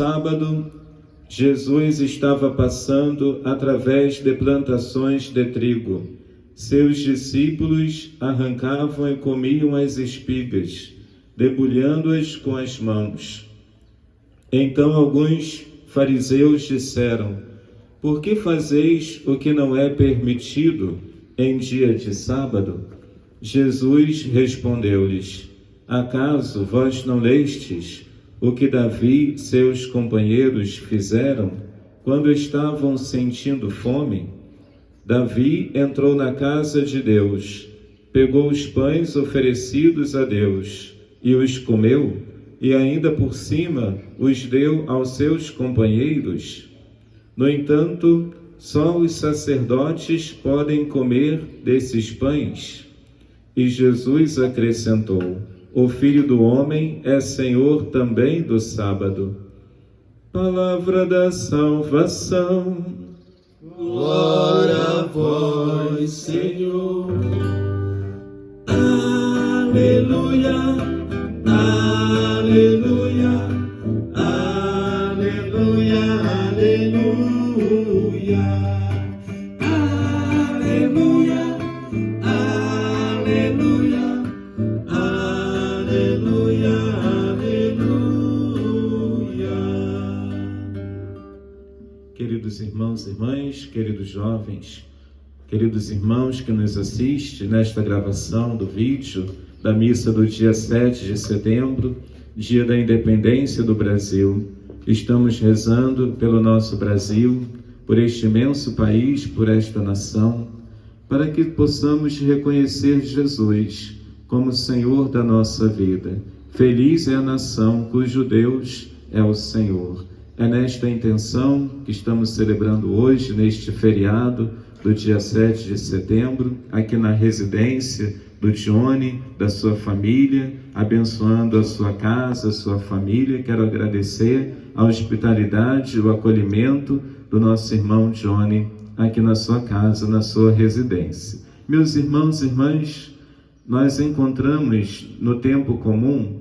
Sábado, Jesus estava passando através de plantações de trigo. Seus discípulos arrancavam e comiam as espigas, debulhando-as com as mãos. Então alguns fariseus disseram: por que fazeis o que não é permitido em dia de sábado? Jesus respondeu-lhes: acaso vós não lestes o que Davi e seus companheiros fizeram quando estavam sentindo fome? Davi entrou na casa de Deus, pegou os pães oferecidos a Deus e os comeu, e ainda por cima os deu aos seus companheiros. No entanto, só os sacerdotes podem comer desses pães. E Jesus acrescentou: o Filho do Homem é Senhor também do sábado. Palavra da salvação. Glória a vós, Senhor. Aleluia, aleluia, aleluia, aleluia, aleluia, aleluia, aleluia, aleluia. Queridos irmãos e irmãs, queridos jovens, queridos irmãos que nos assistem nesta gravação do vídeo da missa do dia 7 de setembro, dia da independência do Brasil. Estamos rezando pelo nosso Brasil, por este imenso país, por esta nação, para que possamos reconhecer Jesus como Senhor da nossa vida. Feliz é a nação cujo Deus é o Senhor. É nesta intenção que estamos celebrando hoje, neste feriado do dia 7 de setembro, aqui na residência do Johnny, da sua família, abençoando a sua casa, a sua família. Quero agradecer a hospitalidade e o acolhimento do nosso irmão Johnny aqui na sua casa, na sua residência. Meus irmãos e irmãs, nós encontramos no tempo comum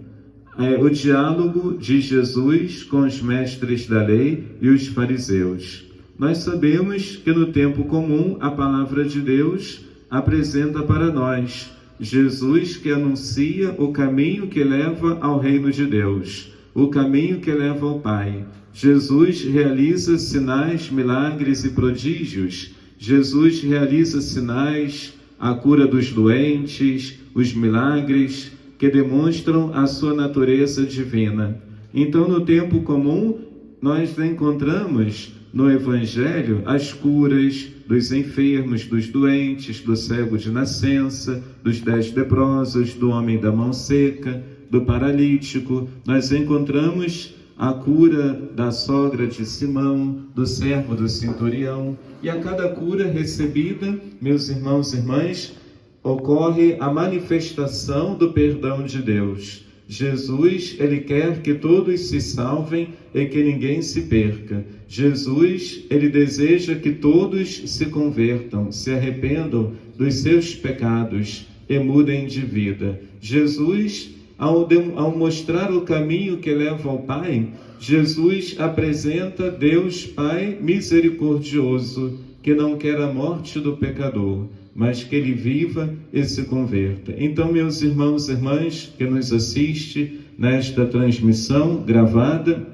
o diálogo de Jesus com os mestres da lei e os fariseus. Nós sabemos que no tempo comum a palavra de Deus apresenta para nós Jesus que anuncia o caminho que leva ao reino de Deus, o caminho que leva ao Pai. Jesus realiza sinais, milagres e prodígios. Jesus realiza sinais, a cura dos doentes, os milagres que demonstram a sua natureza divina. Então, no tempo comum, nós encontramos no Evangelho as curas dos enfermos, dos doentes, do cego de nascença, dos 10 leprosos, do homem da mão seca, do paralítico. Nós encontramos a cura da sogra de Simão, do servo do centurião. E a cada cura recebida, meus irmãos e irmãs, ocorre a manifestação do perdão de Deus. Jesus, ele quer que todos se salvem e que ninguém se perca. Jesus, ele deseja que todos se convertam, se arrependam dos seus pecados e mudem de vida. Jesus, ao mostrar o caminho que leva ao Pai, Jesus apresenta Deus Pai misericordioso, que não quer a morte do pecador, mas que ele viva e se converta. Então, meus irmãos e irmãs que nos assistem nesta transmissão gravada,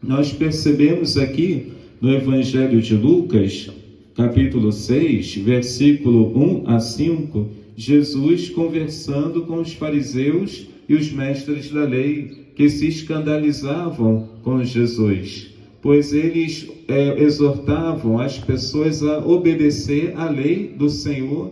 nós percebemos aqui no Evangelho de Lucas, capítulo 6, versículo 1 a 5, Jesus conversando com os fariseus e os mestres da lei, que se escandalizavam com Jesus, pois eles exortavam as pessoas a obedecer à lei do Senhor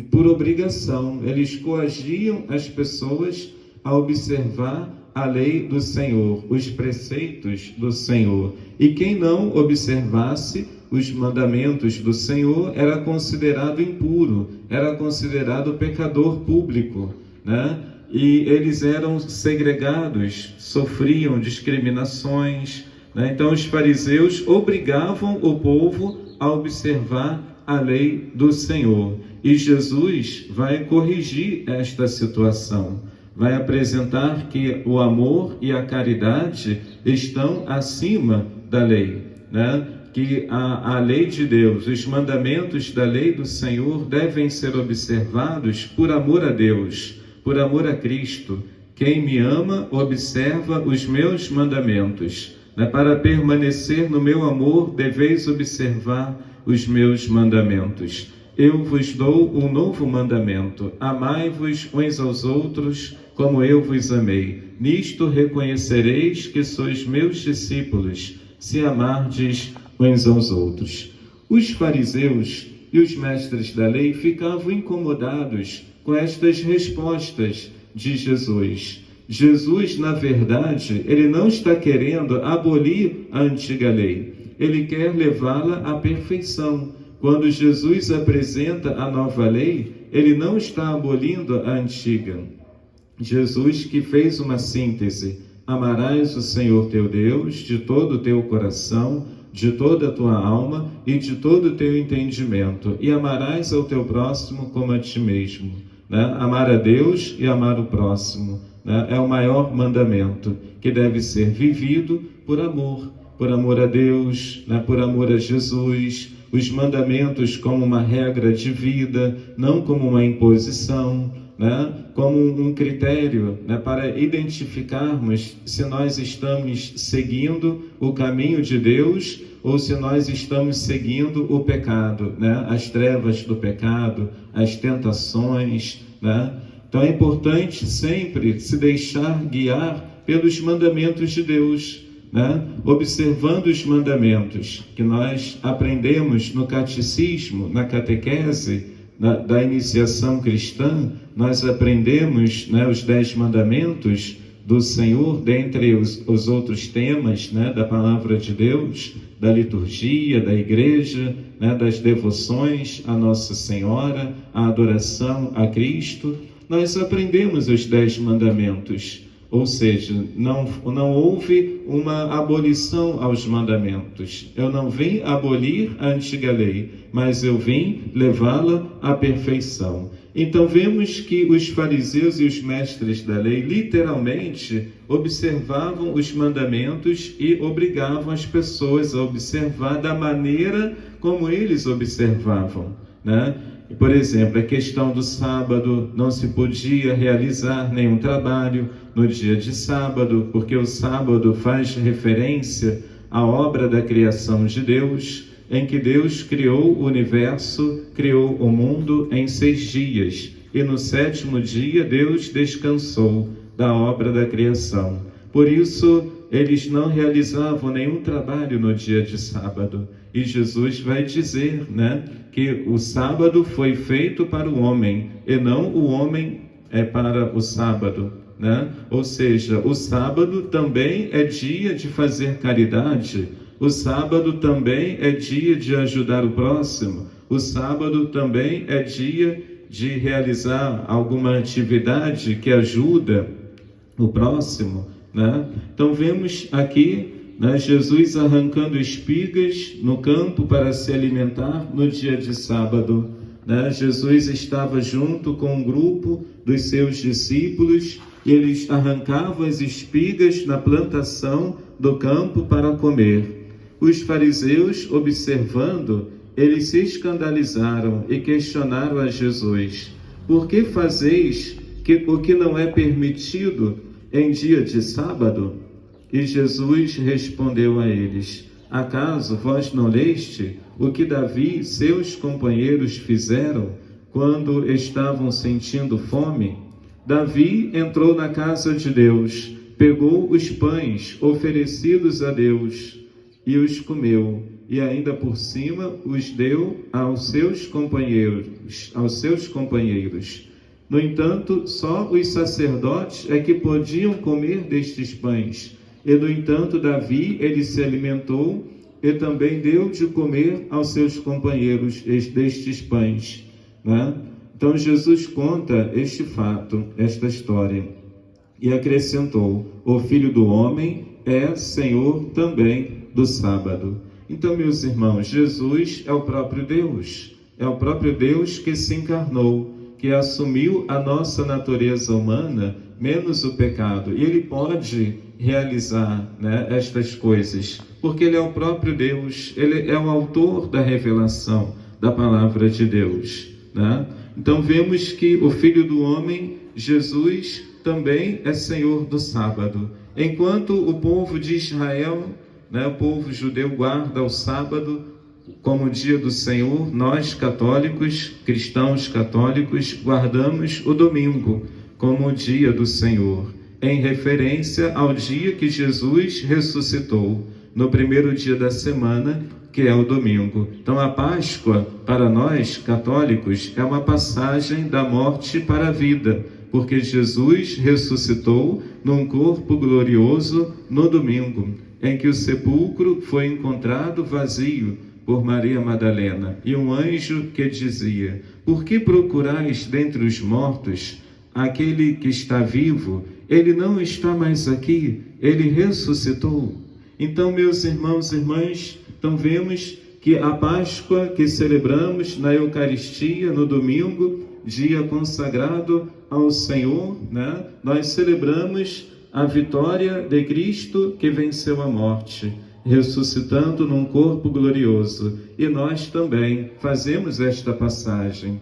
por obrigação. Eles coagiam as pessoas a observar a lei do Senhor, os preceitos do Senhor. E quem não observasse os mandamentos do Senhor era considerado impuro, era considerado pecador público, né? E eles eram segregados, sofriam discriminações, né? Então os fariseus obrigavam o povo a observar a lei do Senhor. E Jesus vai corrigir esta situação. vai apresentar que o amor e a caridade estão acima da lei, né? Que a lei de Deus, os mandamentos da lei do Senhor devem ser observados por amor a Deus, por amor a Cristo. Quem me ama, observa os meus mandamentos. Para permanecer no meu amor, deveis observar os meus mandamentos. Eu vos dou um novo mandamento: amai-vos uns aos outros como eu vos amei. Nisto reconhecereis que sois meus discípulos, se amardes uns aos outros. Os fariseus e os mestres da lei ficavam incomodados com estas respostas de Jesus. Jesus, na verdade, ele não está querendo abolir a antiga lei, ele quer levá-la à perfeição. Quando Jesus apresenta a nova lei, ele não está abolindo a antiga. Jesus que fez uma síntese: amarás o Senhor teu Deus de todo o teu coração, de toda a tua alma e de todo o teu entendimento, e amarás ao teu próximo como a ti mesmo. Amar a Deus e amar o próximo, é o maior mandamento, que deve ser vivido por amor a Deus, por amor a Jesus. Os mandamentos como uma regra de vida, não como uma imposição, como um critério, para identificarmos se nós estamos seguindo o caminho de Deus ou se nós estamos seguindo o pecado, as trevas do pecado, as tentações. Então é importante sempre se deixar guiar pelos mandamentos de Deus, observando os mandamentos que nós aprendemos no catecismo, na catequese da iniciação cristã. Nós aprendemos os 10 mandamentos do Senhor, dentre os outros temas da palavra de Deus, da liturgia, da igreja, das devoções a Nossa Senhora, a adoração a Cristo. Nós aprendemos os 10 mandamentos. Ou seja, não houve uma abolição aos mandamentos. Eu não vim abolir a antiga lei, mas eu vim levá-la à perfeição. Então vemos que os fariseus e os mestres da lei literalmente observavam os mandamentos e obrigavam as pessoas a observar da maneira como eles observavam, Por exemplo, a questão do sábado: não se podia realizar nenhum trabalho no dia de sábado, porque o sábado faz referência à obra da criação de Deus, em que Deus criou o universo, criou o mundo em 6 dias, e no 7º dia Deus descansou da obra da criação. Por isso, eles não realizavam nenhum trabalho no dia de sábado. E Jesus vai dizer, que o sábado foi feito para o homem, e não o homem para o sábado, Ou seja, o sábado também é dia de fazer caridade, o sábado também é dia de ajudar o próximo, o sábado também é dia de realizar alguma atividade que ajuda o próximo, Então vemos aqui Jesus arrancando espigas no campo para se alimentar no dia de sábado. Jesus estava junto com um grupo dos seus discípulos e eles arrancavam as espigas na plantação do campo para comer. Os fariseus, observando, eles se escandalizaram e questionaram a Jesus: por que fazeis o que não é permitido em dia de sábado? E Jesus respondeu a eles: acaso vós não leste o que Davi e seus companheiros fizeram quando estavam sentindo fome? Davi entrou na casa de Deus, pegou os pães oferecidos a Deus e os comeu, e ainda por cima os deu aos seus companheiros. No entanto, só os sacerdotes é que podiam comer destes pães. E, no entanto, Davi, ele se alimentou e também deu de comer aos seus companheiros destes pães. Então, Jesus conta este fato, esta história, e acrescentou: o Filho do Homem é Senhor também do sábado. Então, meus irmãos, Jesus é o próprio Deus que se encarnou, que assumiu a nossa natureza humana menos o pecado. E Ele pode realizar, né, estas coisas, porque Ele é o próprio Deus, Ele é o autor da revelação da palavra de Deus, né? Então vemos que o Filho do Homem, Jesus, também é Senhor do sábado. Enquanto o povo de Israel, né, o povo judeu guarda o sábado como dia do Senhor, nós católicos, cristãos católicos, guardamos o domingo como o dia do Senhor, em referência ao dia que Jesus ressuscitou, no primeiro dia da semana, que é o domingo. Então a Páscoa, para nós católicos, é uma passagem da morte para a vida, porque Jesus ressuscitou num corpo glorioso no domingo, em que o sepulcro foi encontrado vazio por Maria Madalena, e um anjo que dizia: por que procurais dentre os mortos aquele que está vivo? Ele não está mais aqui, ele ressuscitou. Então, meus irmãos e irmãs, então vemos que a Páscoa que celebramos na Eucaristia, no domingo, dia consagrado ao Senhor, né? Nós celebramos a vitória de Cristo que venceu a morte, ressuscitando num corpo glorioso. E nós também fazemos esta passagem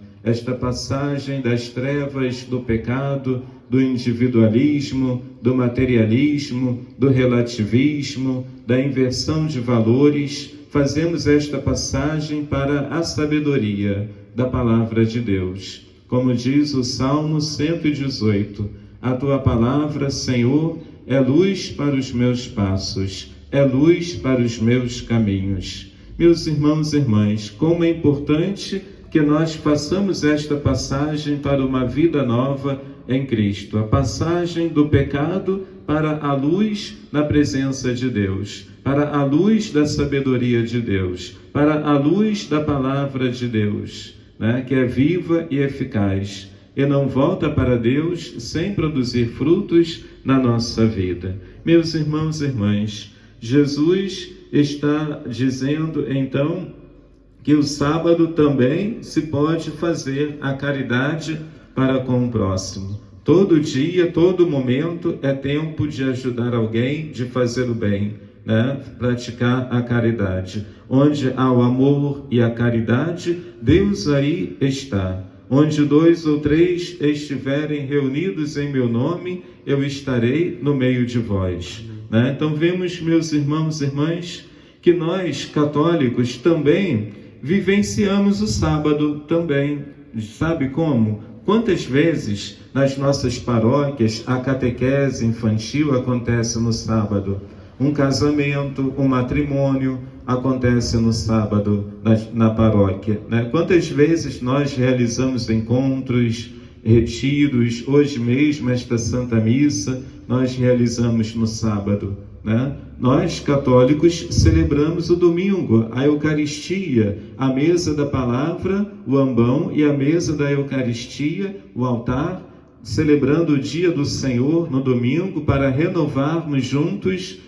das trevas do pecado, do individualismo, do materialismo, do relativismo, da inversão de valores. Fazemos esta passagem para a sabedoria da palavra de Deus. Como diz o Salmo 118, a tua palavra, Senhor, é luz para os meus passos, é luz para os meus caminhos. Meus irmãos e irmãs, como é importante que nós façamos esta passagem para uma vida nova em Cristo, a passagem do pecado para a luz na presença de Deus, para a luz da sabedoria de Deus, para a luz da palavra de Deus, né, que é viva e eficaz, e não volta para Deus sem produzir frutos na nossa vida. Meus irmãos e irmãs, Jesus está dizendo então que o sábado também se pode fazer a caridade para com o próximo. Todo dia, todo momento é tempo de ajudar alguém, de fazer o bem, né? Praticar a caridade. Onde há o amor e a caridade, Deus aí está. Onde 2 ou 3 estiverem reunidos em meu nome, eu estarei no meio de vós. Né? Então vemos, meus irmãos e irmãs, que nós católicos também vivenciamos o sábado também. Sabe como? Quantas vezes nas nossas paróquias a catequese infantil acontece no sábado? Um casamento, um matrimônio acontece no sábado na paróquia, né? Quantas vezes nós realizamos encontros, retiros? Hoje mesmo, esta Santa Missa, nós realizamos no sábado, né? Nós, católicos, celebramos o domingo, a Eucaristia, a mesa da palavra, o ambão, e a mesa da Eucaristia, o altar, celebrando o dia do Senhor no domingo, para renovarmos juntos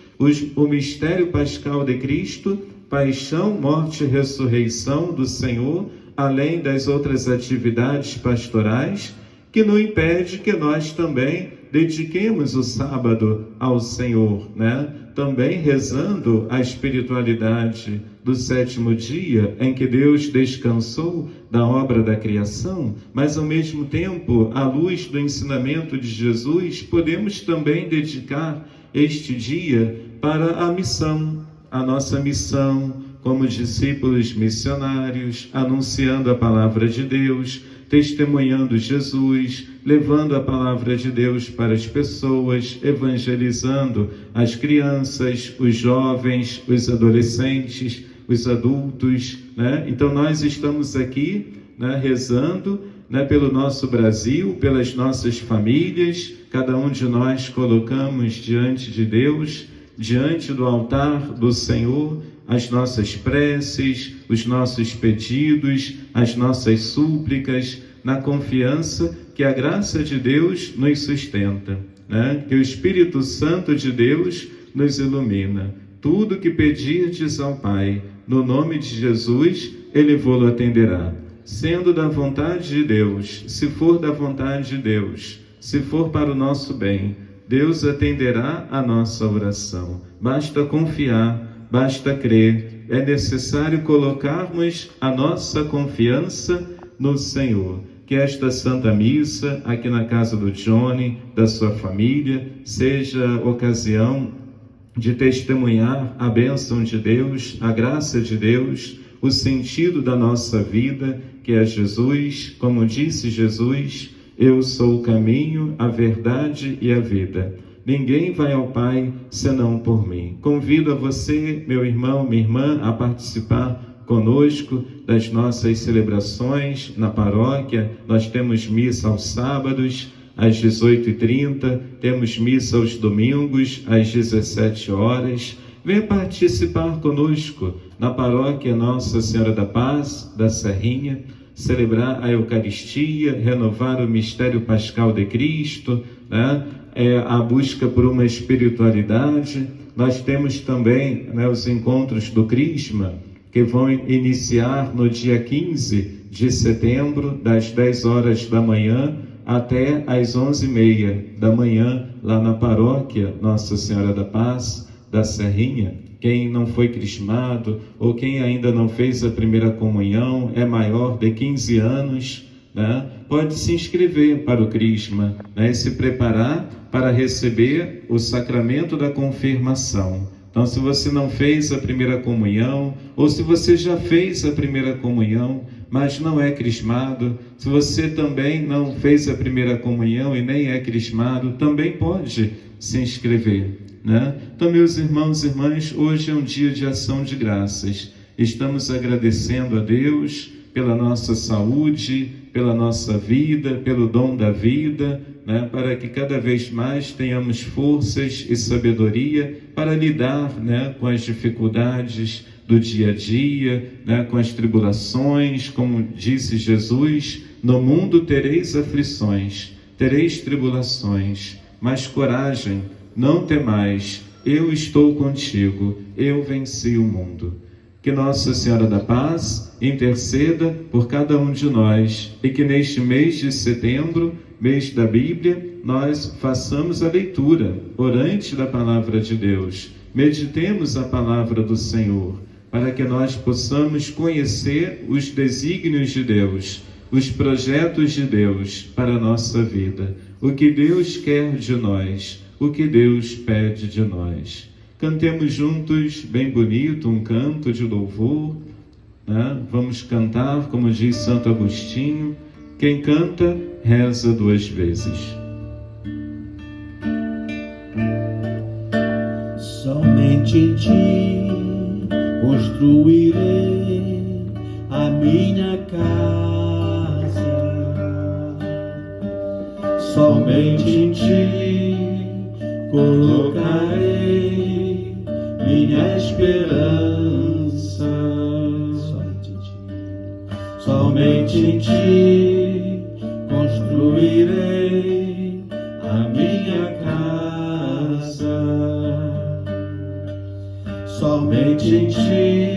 o mistério pascal de Cristo, paixão, morte e ressurreição do Senhor, além das outras atividades pastorais, que não impede que nós também dediquemos o sábado ao Senhor, né? Também rezando a espiritualidade do 7º dia, em que Deus descansou da obra da criação, mas ao mesmo tempo, à luz do ensinamento de Jesus, podemos também dedicar este dia para a missão, a nossa missão como discípulos missionários, anunciando a palavra de Deus, testemunhando Jesus, levando a palavra de Deus para as pessoas, evangelizando as crianças, os jovens, os adolescentes, os adultos, né? Então nós estamos aqui, né, rezando, né, pelo nosso Brasil, pelas nossas famílias. Cada um de nós colocamos diante de Deus, diante do altar do Senhor, as nossas preces, os nossos pedidos, as nossas súplicas, na confiança que a graça de Deus nos sustenta, né? Que o Espírito Santo de Deus nos ilumina. Tudo que pedirdes ao Pai, no nome de Jesus, Ele vô-lo atenderá. Sendo da vontade de Deus, se for da vontade de Deus, Se for para o nosso bem, Deus atenderá a nossa oração. Basta confiar, basta crer. É necessário colocarmos a nossa confiança no Senhor. Que esta Santa Missa, aqui na casa do Johnny, da sua família, seja ocasião de testemunhar a bênção de Deus, a graça de Deus, o sentido da nossa vida, que é Jesus. Como disse Jesus, eu sou o caminho, a verdade e a vida. Ninguém vai ao Pai senão por mim. Convido a você, meu irmão, minha irmã, a participar conosco das nossas celebrações na paróquia. Nós temos missa aos sábados, às 18h30, temos missa aos domingos, às 17 horas. Venha participar conosco na paróquia Nossa Senhora da Paz, da Serrinha, celebrar a Eucaristia, renovar o mistério pascal de Cristo, né? A busca por uma espiritualidade. Nós temos também, né, os encontros do Crisma, que vão iniciar no dia 15 de setembro, das 10 horas da manhã até às 11h30 da manhã, lá na paróquia Nossa Senhora da Paz, da Serrinha. Quem não foi crismado ou quem ainda não fez a primeira comunhão, é maior de 15 anos, né, pode se inscrever para o crisma, né, e se preparar para receber o sacramento da confirmação. Então, se você não fez a primeira comunhão, ou se você já fez a primeira comunhão, mas não é crismado, se você também não fez a primeira comunhão e nem é crismado, também pode se inscrever, né? Então, meus irmãos e irmãs, hoje é um dia de ação de graças. Estamos agradecendo a Deus pela nossa saúde, pela nossa vida, pelo dom da vida, né, para que cada vez mais tenhamos forças e sabedoria para lidar, né, com as dificuldades do dia a dia, né, com as tribulações. Como disse Jesus, no mundo tereis aflições, tereis tribulações, mas coragem, não temais, eu estou contigo, eu venci o mundo. Que Nossa Senhora da Paz interceda por cada um de nós e que neste mês de setembro, mês da Bíblia, nós façamos a leitura orante da Palavra de Deus. Meditemos a Palavra do Senhor, para que nós possamos conhecer os desígnios de Deus, os projetos de Deus para a nossa vida, o que Deus quer de nós, o que Deus pede de nós. Cantemos juntos, bem bonito, um canto de louvor, né? Vamos cantar, como diz Santo Agostinho, quem canta, reza 2 vezes. Somente em ti construirei a minha casa. Somente em ti colocarei minha esperança. Somente em ti construirei a minha casa. Somente em ti